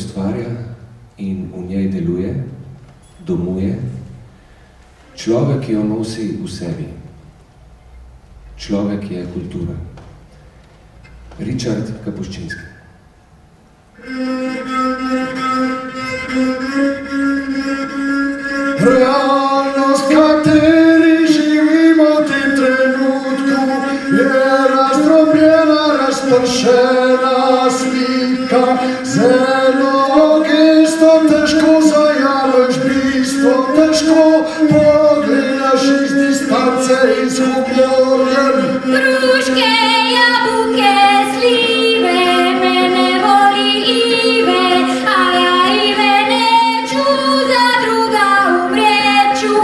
ustvarja in v njej deluje, domuje, človek jo nosi v sebi. Človek je kultura. Richard Kapuščinski. Realnost, kateri živimo v tem trenutku, je razdrobljena, razpršena slika. Zelo gesto, težko zajameš bistvo, težko pogledaš iz distance in z humorjem. Hruške, jabuke, slive, mene voli Ive, a ja Ive neču, za druga umreču.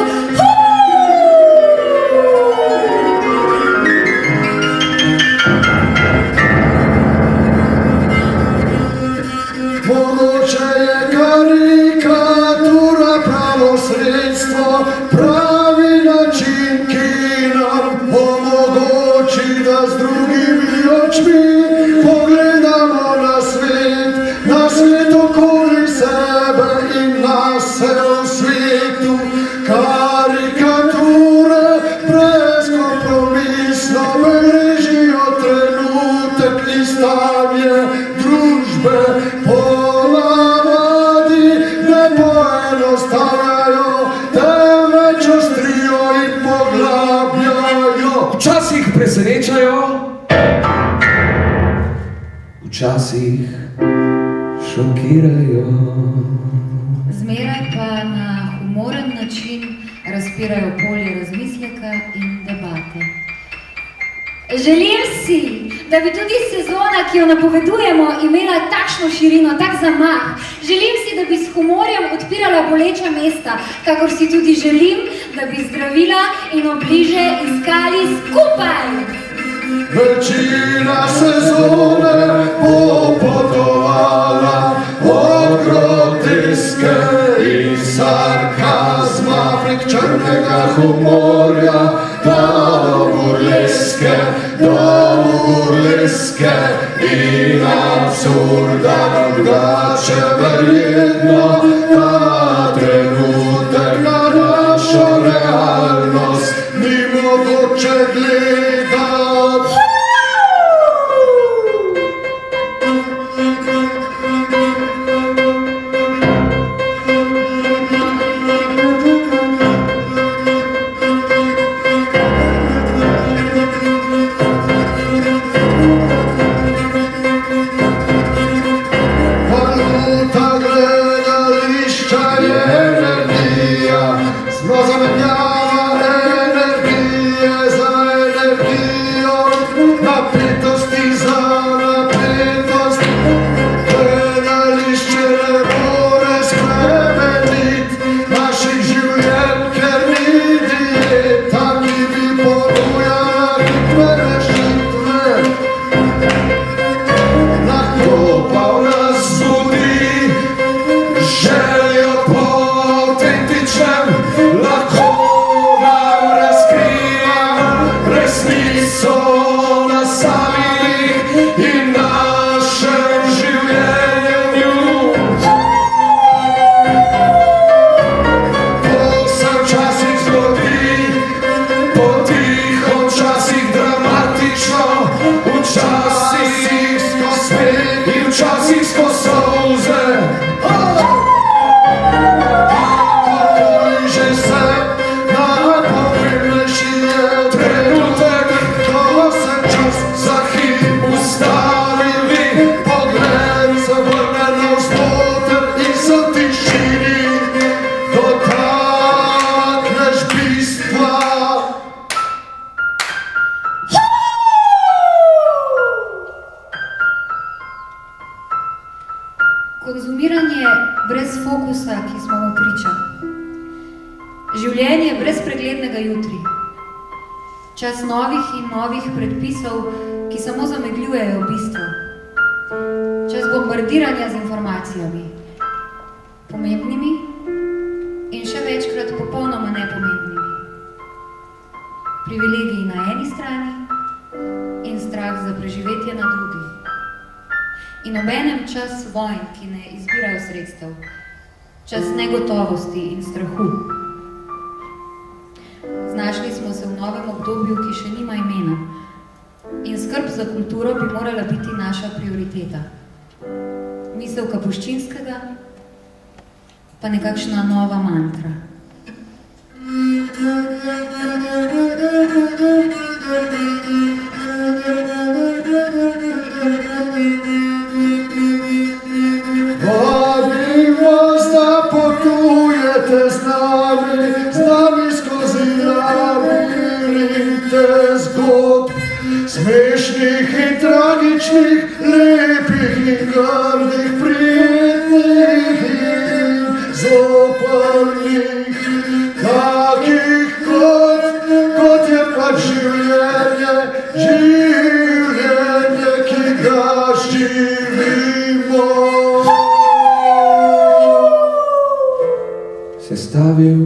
Mogoče je karikatura pravo sredstvo, pravi način, ki nam omogoči, da z drugimi očmi pogledamo na svet okoli sebe in nas v svetu. Karikature brezkompromisno beležijo trenutek in stanje družbe. Ponavadi ne poenostavljajo, temveč ostrijo in poglabljajo. Včasih presenečajo, včasih šokirajo. Zmeraj pa na humoren način razpirajo polje razmisleka in debate. Želim si, da bi tudi sezona, ki jo napovedujemo, imela takšno širino, tak zamah. Želim si, da bi s humorjem odpirala boleča mesta, kakor si tudi želim, da bi zdravila in obliže iskali skupaj. Večina sezone bo potovala od groteske in sarkazma prek črnega humorja do burleske in absurda. Drugače verjetno ta trenutek na našo realnost ni mogoče gledati. Konzumiranje brez fokusa, ki smo mu priča. Življenje brez preglednega jutri. Čas novih in novih predpisov, ki samo zamegljujejo bistvo. Čas bombardiranja z informacijami. Pomembnimi in še večkrat popolnoma nepomembnimi. Privilegiji na eni strani in strah za preživetje na drugi. in obenem čas vojn, ki ne izbirajo sredstev, čas negotovosti in strahu. Znašli smo se v novem obdobju, ki še nima imena, in skrb za kulturo bi morala biti naša prioriteta. Misel Kapuščinskega, pa nekakšna nova mantra. Vabim vas, da potujete z nami skozi labirinte zgodb, smešnih in tragičnih, lepih in grdih, prijetnih in zoprnih, takih kot je pač življenje, ki ga živimo. Sestavil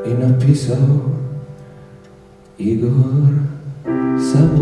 in napisal Igor Samo